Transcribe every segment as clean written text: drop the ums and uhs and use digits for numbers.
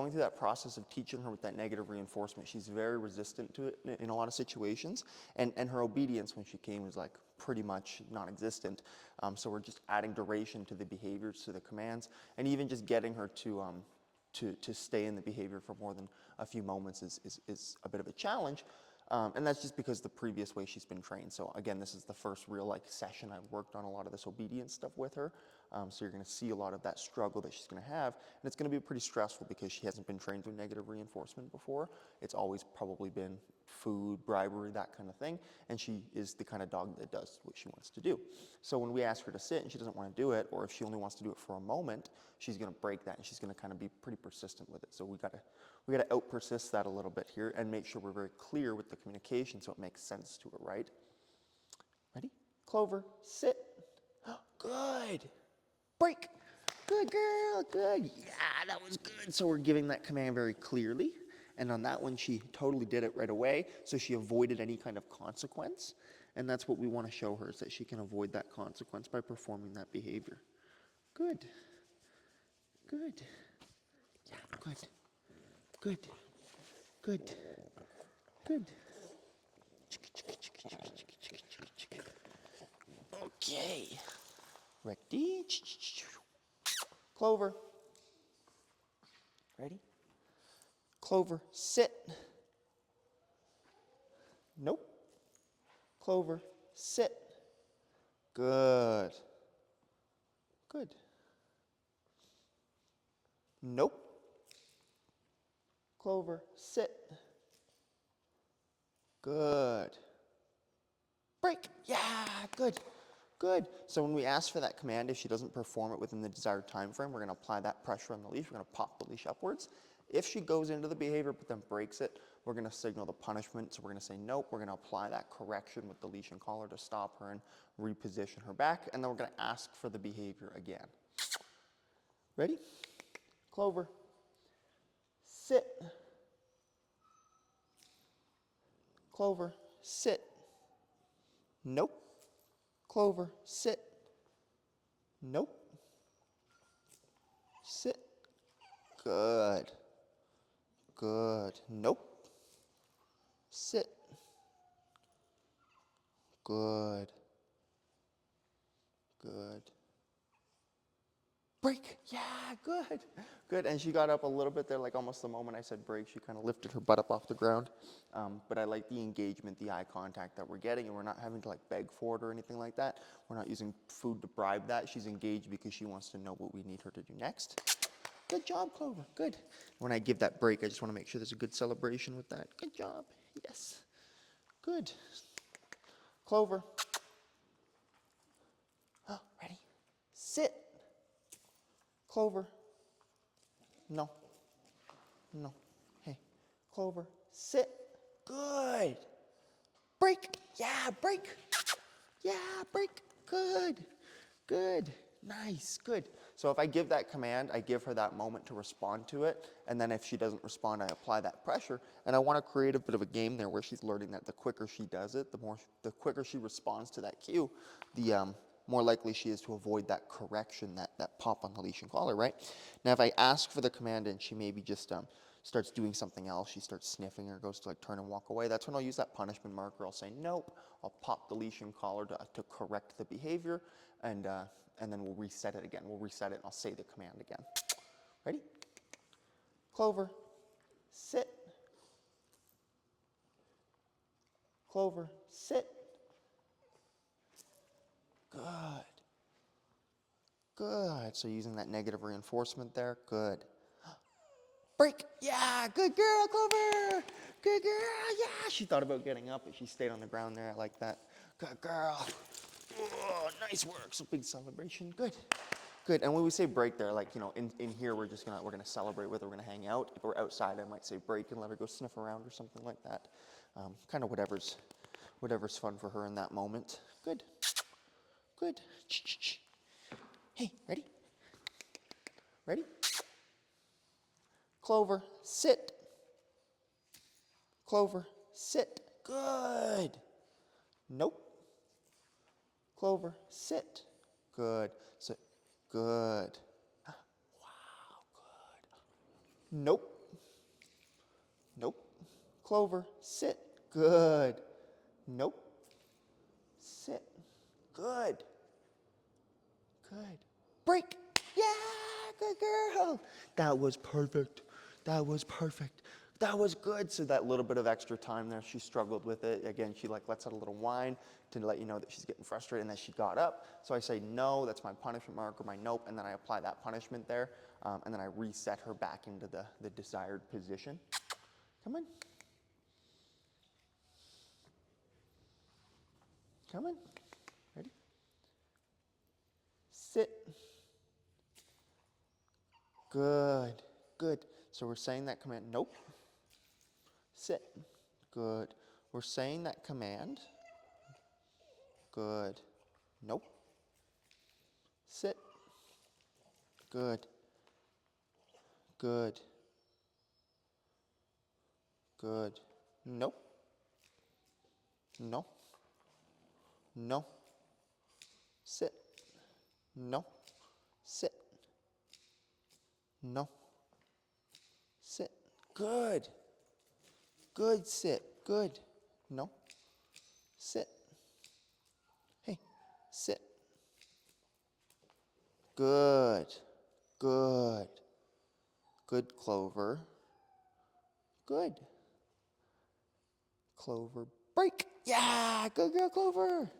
Going through that process of teaching her with that negative reinforcement, she's very resistant to it in a lot of situations, and her obedience when she came was like pretty much non-existent. So we're just adding duration to the behaviors, to the commands, and even just getting her to stay in the behavior for more than a few moments is a bit of a challenge. And that's just because the previous way she's been trained. So again, this is the first real like session I've worked on a lot of this obedience stuff with her. So you're going to see a lot of that struggle that she's going to have. And it's going to be pretty stressful because she hasn't been trained with negative reinforcement before. It's always probably been food, bribery, that kind of thing. And she is the kind of dog that does what she wants to do. So when we ask her to sit and she doesn't want to do it, or if she only wants to do it for a moment, she's going to break that and she's going to kind of be pretty persistent with it. So we got to out-persist that a little bit here and make sure we're very clear with the communication so it makes sense to her, right? Ready? Clover, sit. Good. Break. Good girl, good. Yeah, that was good. So we're giving that command very clearly. And on that one, she totally did it right away. So she avoided any kind of consequence. And that's what we want to show her, is that she can avoid that consequence by performing that behavior. Good. Good. Yeah, good. Good. Good. Good. Okay. Ready? Clover. Ready? Clover, sit. Nope. Clover, sit. Good. Good. Nope. Clover, sit. Good. Break. Yeah, good. Good. So when we ask for that command, if she doesn't perform it within the desired time frame, we're going to apply that pressure on the leash. We're going to pop the leash upwards. If she goes into the behavior but then breaks it, we're going to signal the punishment. So we're going to say nope. We're going to apply that correction with the leash and collar to stop her and reposition her back. And then we're going to ask for the behavior again. Ready? Clover. Sit. Clover. Sit. Nope. Clover. Sit. Nope. Sit. Good. Good. Nope. Sit. Good. Good. Break. Yeah, good. Good. And she got up a little bit there, like almost the moment I said break, she kind of lifted her butt up off the ground. But I like the engagement, the eye contact that we're getting, and we're not having to like beg for it or anything like that. We're not using food to bribe that. She's engaged because she wants to know what we need her to do next. Good job, Clover. Good. When I give that break, I just want to make sure there's a good celebration with that. Good job. Yes. Good. Clover. Oh, ready? Sit. Clover. No. No. Hey. Clover. Sit. Good. Break. Yeah, break. Yeah, break. Good. Good. Nice. Good. So if I give that command, I give her that moment to respond to it. And then if she doesn't respond, I apply that pressure. And I want to create a bit of a game there where she's learning that the quicker she does it, the quicker she responds to that cue, the more likely she is to avoid that correction, that pop on the leash and collar, right? Now, if I ask for the command and she maybe just starts doing something else, she starts sniffing or goes to like turn and walk away, that's when I'll use that punishment marker. I'll say nope. I'll pop the leash and collar to correct the behavior, and then we'll reset it again. We'll reset it and I'll say the command again. Ready? Clover, sit. Clover, sit. Good. Good. So using that negative reinforcement there. Good. Break. Yeah. Good girl, Clover. Good girl. Yeah. She thought about getting up, but she stayed on the ground there. I like that. Good girl. Oh, nice work. So big celebration. Good. Good. And when we say break there, like, you know, in here we're gonna celebrate with her, we're gonna hang out. If we're outside, I might say break and let her go sniff around or something like that. Kind of whatever's fun for her in that moment. Good. Good. Hey, ready? Ready? Clover, sit. Clover, sit. Good. Nope. Clover, sit. Good. Sit. Good. Wow, good. Nope. Nope. Clover, sit. Good. Nope. Sit. Good. Good. Break. Yeah, good girl. That was perfect. That was perfect. That was good. So that little bit of extra time there, she struggled with it. Again, she like lets out a little whine to let you know that she's getting frustrated and that she got up. So I say no, that's my punishment marker, my nope, and then I apply that punishment there. And then I reset her back into the desired position. Come on. Come on. Ready? Sit. Good. Good. So we're saying that command. Nope. Sit. Good. We're saying that command. Good. Nope. Sit. Good. Good. Good. Nope. No. No. Sit. No. Sit. No. Sit. Good. Good. Sit. Good. No. Sit. Hey. Sit. Good. Good. Good, Clover. Good. Clover, break. Yeah, good girl, Clover.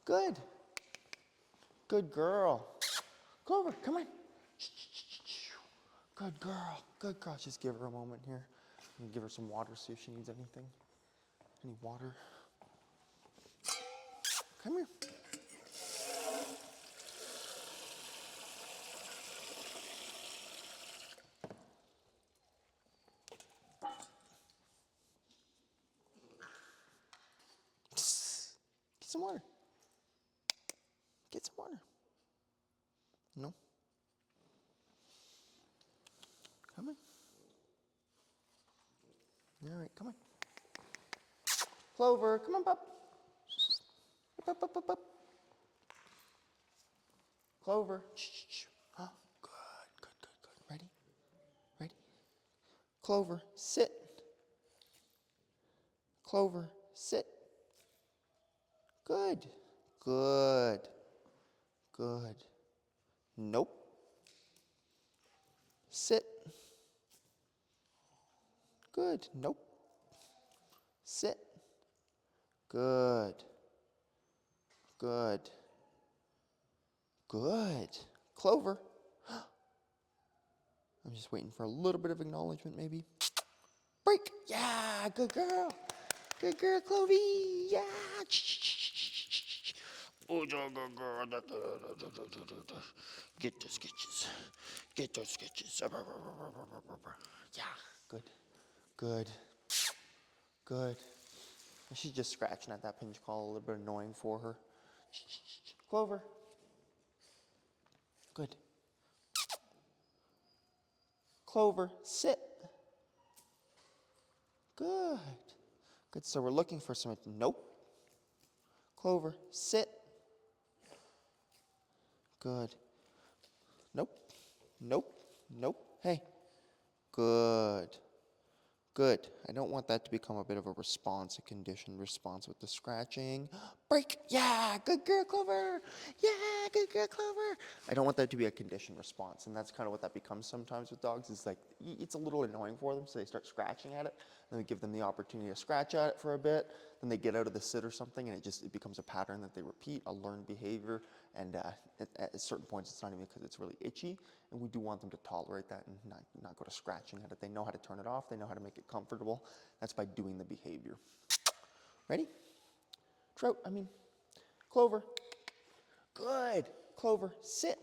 Good. Good girl. Clover, come on. Good girl. Good girl. Just give her a moment here. And give her some water, see if she needs anything. Any water? Come here. Get some water. Get some water. No? Come on. All right, come on. Clover, come on, pup. Up, up, up, up, up. Clover. Shh. Oh, good, good, good, good. Ready? Ready? Clover, sit. Clover, sit. Good. Good. Good. Nope. Sit. Good. Nope. Sit. Good. Good. Good. Clover. I'm just waiting for a little bit of acknowledgement, maybe. Break. Yeah, good girl. Good girl, Clovey. Yeah. Oh, good girl. Get those sketches. Get those sketches. Yeah. Good. Good. Good. And she's just scratching at that pinch call, a little bit annoying for her. Clover. Good. Clover, sit. Good. Good. So we're looking for some. Nope. Clover, sit. Good. Nope. Nope. Nope. Hey. Good. Good. I don't want that to become a bit of a response, a conditioned response with the scratching. Break. Yeah. Good girl, Clover. Yeah. Good girl, Clover. I don't want that to be a conditioned response. And that's kind of what that becomes sometimes with dogs. Is like, it's a little annoying for them, so they start scratching at it. Then we give them the opportunity to scratch at it for a bit. Then they get out of the sit or something, and it becomes a pattern that they repeat, a learned behavior. And at certain points, it's not even because it's really itchy. And we do want them to tolerate that and not go to scratching at it. They know how to turn it off. They know how to make it comfortable. That's by doing the behavior. Ready? Clover. Good. Clover, sit.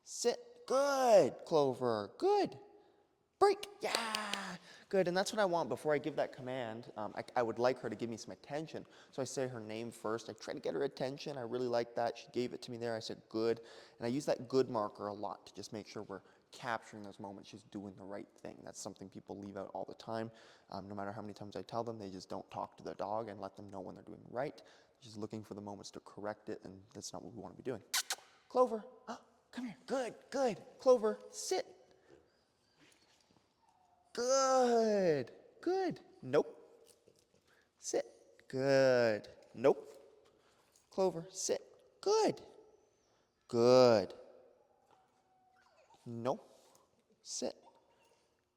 Sit. Good. Clover. Good. Break. Yeah. Good. And that's what I want before I give that command. I would like her to give me some attention. So I say her name first. I try to get her attention. I really like that. She gave it to me there. I said good. And I use that good marker a lot to just make sure we're capturing those moments she's doing the right thing. That's something people leave out all the time. No matter how many times I tell them, they just don't talk to their dog and let them know when they're doing right. Just looking for the moments to correct it, and that's not what we want to be doing. Clover, come here. Good, good. Clover, sit. Good. Good. Nope. Sit. Good. Nope. Clover, sit. Good. Good. No. Sit.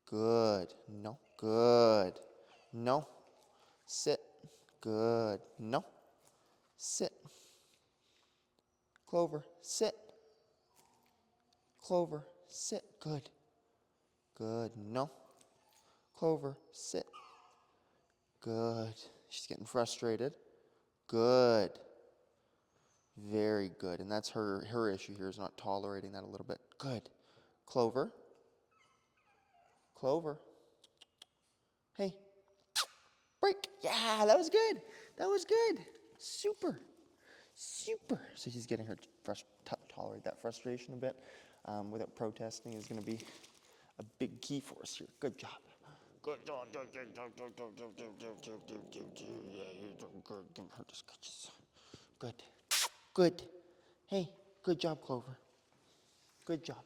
Good. No. Good. No. Sit. Good. No. Sit. Clover, sit. Clover, sit. Good. Good. No. Clover, sit. Good. She's getting frustrated. Good. Very good. And that's her issue here, is not tolerating that a little bit. Good. Clover. Clover. Hey. Break. Yeah, that was good. That was good. Super. Super. So she's getting her tolerate that frustration a bit without protesting is going to be a big key for us here. Good job. Good job. Yeah, you're doing good. Give her the scratches. Good. Good. Hey, good job, Clover. Good job.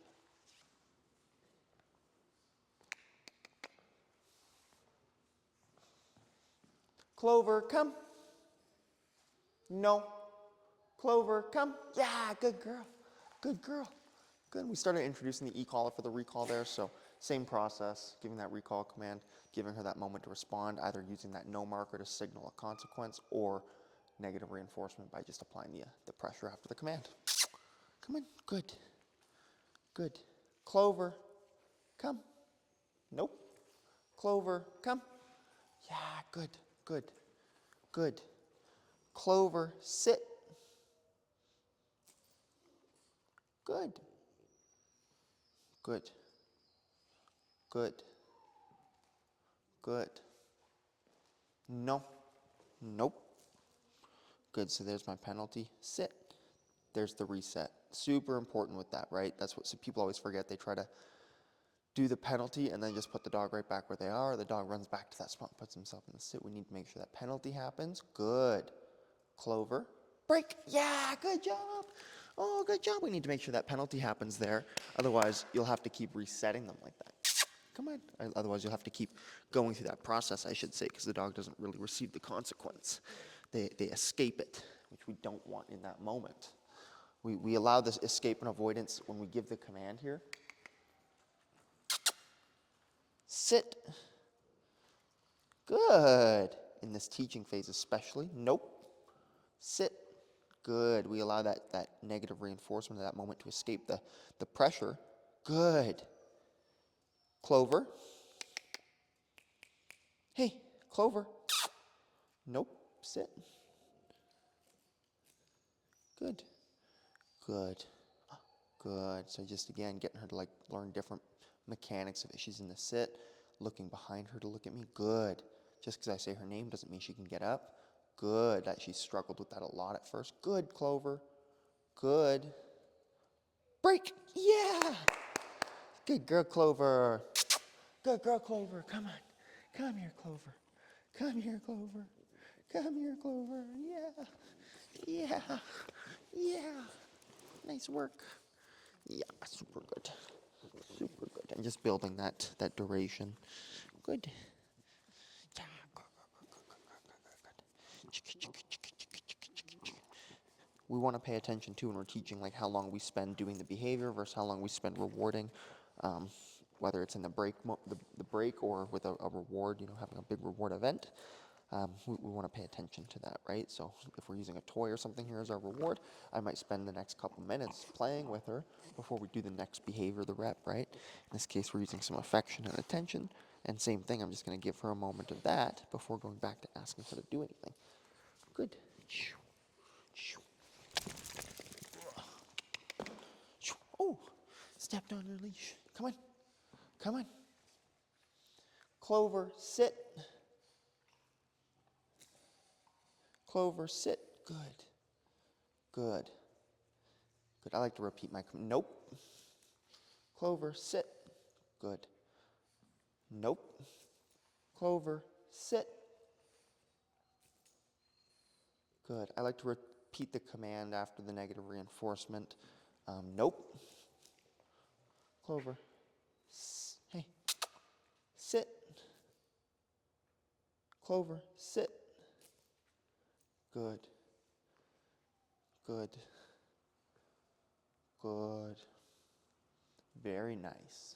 Clover, come. No. Clover, come. Yeah, good girl. Good girl. Good. We started introducing the e-collar for the recall there, so same process, giving that recall command, giving her that moment to respond, either using that no marker to signal a consequence or negative reinforcement by just applying the pressure after the command. Come on. Good. Good. Clover, come. Nope. Clover, come. Yeah, good. Good. Good. Clover, sit. Good. Good. Good. Good. No. Nope. Good. So there's my penalty. Sit. There's the reset. Super important with that, right? That's what people always forget. They try to do the penalty and then just put the dog right back where they are. The dog runs back to that spot and puts himself in the sit. We need to make sure that penalty happens. Good. Clover. Break. Yeah, good job. Oh, good job. We need to make sure that penalty happens there. Otherwise, you'll have to keep resetting them like that. Come on. Otherwise, you'll have to keep going through that process, I should say, because the dog doesn't really receive the consequence. They escape it, which we don't want in that moment. We allow this escape and avoidance when we give the command here. Sit. Good. In this teaching phase especially. Nope. Sit. Good. We allow that negative reinforcement at that moment to escape the pressure. Good. Clover. Hey, Clover. Nope. Sit. Good. Good. Good. So just again, getting her to like learn different mechanics of it. She's in the sit, looking behind her to look at me. Good. Just because I say her name doesn't mean she can get up. Good. That she struggled with that a lot at first. Good, Clover. Good. Break. Yeah. Good girl, Clover. Good girl, Clover. Come on. Come here, Clover. Come here, Clover. Come here, Clover. Yeah. Yeah. Yeah. Nice work. Yeah, super good. Super good. And just building that duration. Good. Yeah. We want to pay attention to when we're teaching, like how long we spend doing the behavior versus how long we spend rewarding, whether it's in the break, the break, or with a reward. Having a big reward event. We want to pay attention to that, right? So if we're using a toy or something here as our reward, I might spend the next couple minutes playing with her before we do the next behavior, the rep, right? In this case, we're using some affection and attention, and same thing, I'm just going to give her a moment of that before going back to asking her to do anything. Good. Oh, stepped on your leash. Come on. Come on. Clover, sit. Clover, sit. Good. Good. Good. I like to repeat my command. Nope. Clover, sit. Good. Nope. Clover, sit. Good. I like to repeat the command after the negative reinforcement. Nope. Clover, hey. sit. Clover, sit. Good. Good. Good. Very nice.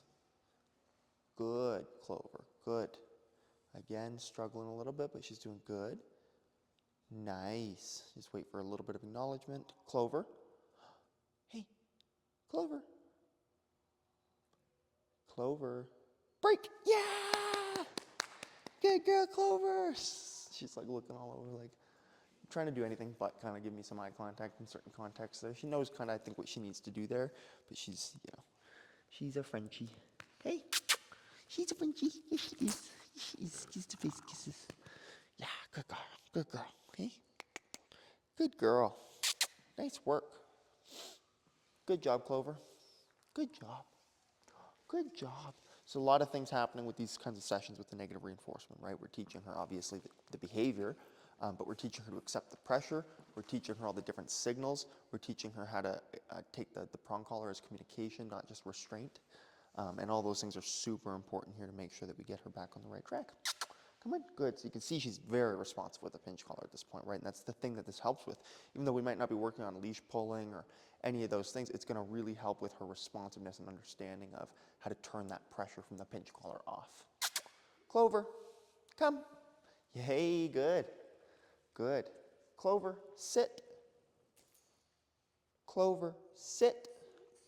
Good, Clover. Good. Again, struggling a little bit, but she's doing good. Nice. Just wait for a little bit of acknowledgement. Clover. Hey, Clover. Clover. Break. Yeah! Good girl, Clover. She's like looking all over, like trying to do anything but kind of give me some eye contact in certain contexts there. She knows kind of, I think, what she needs to do there, but she's, she's a Frenchie. Hey, she's a Frenchie. Yes, she is. She's kiss to face kisses. Yeah, good girl. Good girl. Hey, good girl. Nice work. Good job, Clover. Good job. Good job. So a lot of things happening with these kinds of sessions with the negative reinforcement, right? We're teaching her, obviously, the behavior, but we're teaching her to accept the pressure. We're teaching her all the different signals. We're teaching her how to take the prong collar as communication, not just restraint. And all those things are super important here to make sure that we get her back on the right track. Come on, good. So you can see she's very responsive with a pinch collar at this point, right? And that's the thing that this helps with. Even though we might not be working on leash pulling or any of those things, it's going to really help with her responsiveness and understanding of how to turn that pressure from the pinch collar off. Clover, come. Yay, good. Good. Clover, sit. Clover, sit.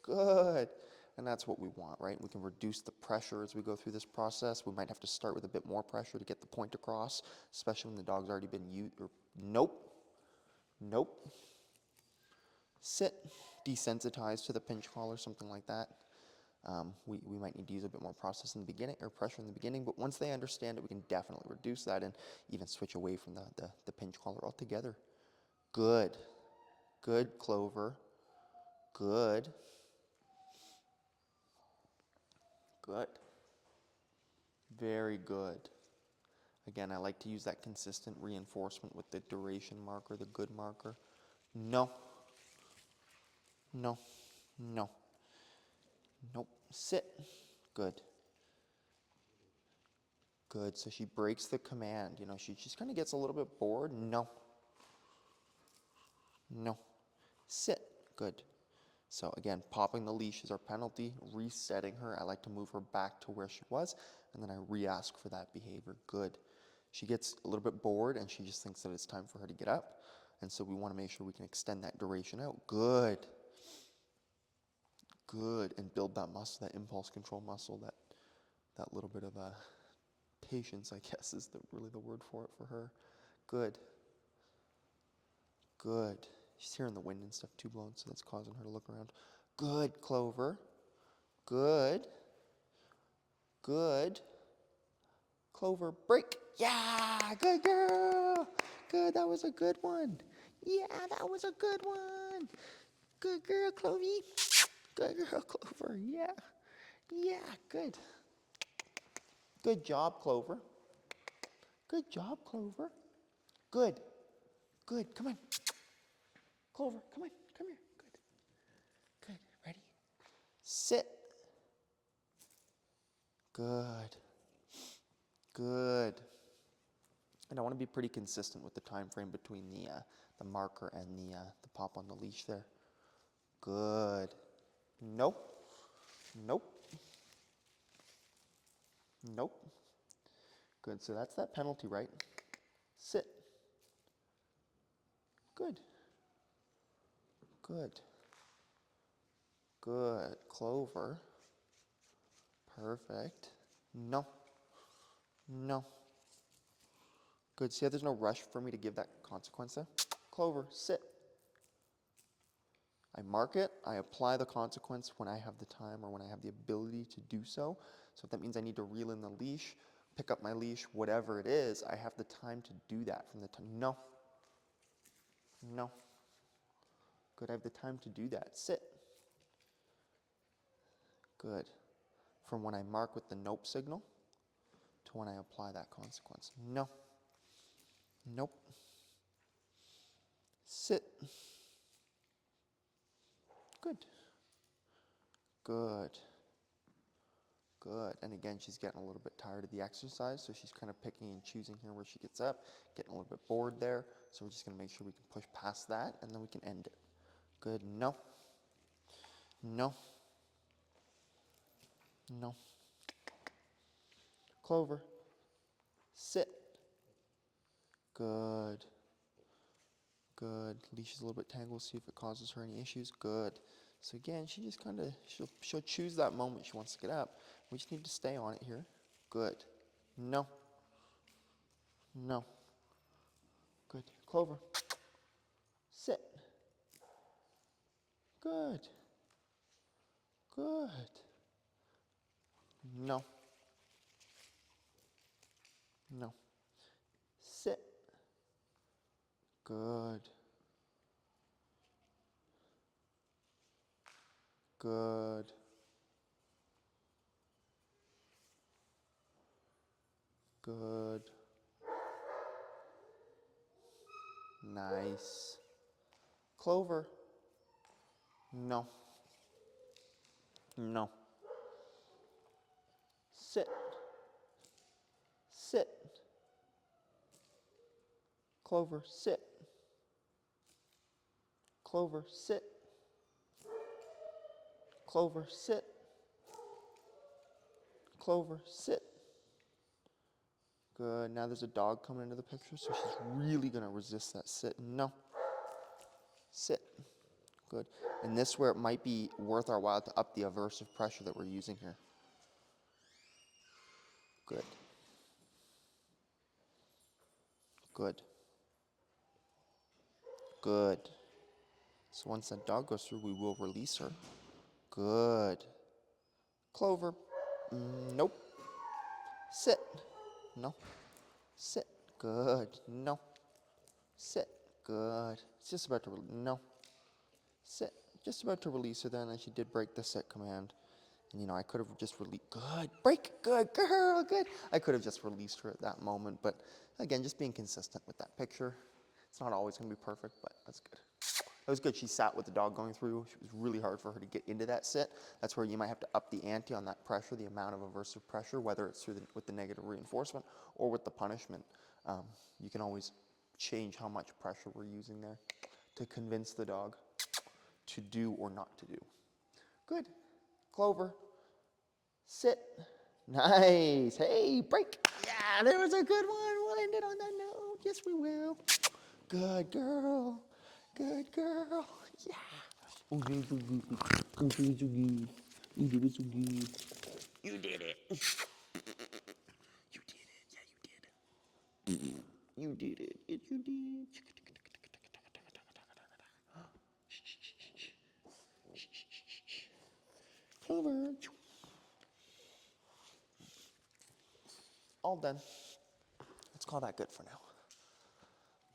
Good. And that's what we want, right? We can reduce the pressure as we go through this process. We might have to start with a bit more pressure to get the point across, especially when the dog's already been used. Nope. Nope. Sit. Desensitized to the pinch collar, something like that. We might need to use a bit more process in the beginning, or pressure in the beginning, but once they understand it, we can definitely reduce that and even switch away from the pinch collar altogether. Good. Good, Clover. Good. Good. Very good. Again, I like to use that consistent reinforcement with the duration marker, the good marker. No. No. No. Nope. Sit. Good. Good. So she breaks the command. She just kind of gets a little bit bored. No. No. Sit. Good. So again, popping the leash is our penalty, resetting her. I like to move her back to where she was, and then I re-ask for that behavior. Good. She gets a little bit bored, and she just thinks that it's time for her to get up, and so we want to make sure we can extend that duration out. Good. Good. And build that muscle, that impulse control muscle, that little bit of patience, I guess, is really the word for it for her. Good. Good. She's hearing the wind and stuff too blowing, so that's causing her to look around. Good, Clover. Good. Good. Clover, break. Yeah, good girl. Good, that was a good one. Yeah, that was a good one. Good girl, Clovey. Good girl, Clover. Yeah. Yeah, good. Good job, Clover. Good job, Clover. Good. Good, come on. Clover, come on. Come here. Good. Good. Ready? Sit. Good. Good. And I want to be pretty consistent with the time frame between the marker and the pop on the leash there. Good. Nope. Nope. Nope. Good. So that's that penalty, right? Sit. Good. Good. Good. Clover. Perfect. No. No. Good. See how there's no rush for me to give that consequence there? Clover, sit. I mark it. I apply the consequence when I have the time or when I have the ability to do so. So if that means I need to reel in the leash, pick up my leash, whatever it is, I have the time to do that from the time. No. No. Good. I have the time to do that. Sit. Good. From when I mark with the nope signal to when I apply that consequence. No. Nope. Sit. Good. Good. Good. And again, she's getting a little bit tired of the exercise, so she's kind of picking and choosing here where she gets up, getting a little bit bored there. So we're just going to make sure we can push past that, and then we can end it. Good. No. No. No. Clover. Sit. Good. Good. Leash is a little bit tangled. See if it causes her any issues. Good. So again, she just kind of, she'll choose that moment she wants to get up. We just need to stay on it here. Good. No. No. Good. Clover. Sit. Good. Good. No. No. Sit. Good. Good. Good. Nice. Clover. No. No. Sit. Sit. Clover, sit. Clover, sit. Clover, sit. Clover, sit. Good. Now there's a dog coming into the picture, so she's really going to resist that sit. No. Sit. Good. And this is where it might be worth our while to up the aversive pressure that we're using here. Good. Good. Good. So once that dog goes through, we will release her. Good. Clover. Nope. Sit. No. Sit. Good. No. Sit. Good. It's just about to, no. Sit. Just about to release her then, and she did break the sit command. And you know, I could have just released, good, break, good, girl, good. I could have just released her at that moment, but again, just being consistent with that picture. It's not always gonna be perfect, but that's good. That was good. She sat with the dog going through. It was really hard for her to get into that sit. That's where you might have to up the ante on that pressure, the amount of aversive pressure, whether it's through with the negative reinforcement or with the punishment. You can always change how much pressure we're using there to convince the dog to do or not to do. Good. Clover. Sit. Nice. Hey, break. Yeah, there was a good one. We'll end it on that note. Yes, we will. Good girl. Good girl. Yeah. Oh, you did so good. You did so good. You did it so good. You did it. You did it. Yeah, you did. You did it. Yes, you did. Clover. All done. Let's call that good for now.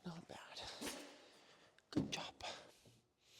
Not bad. Good job.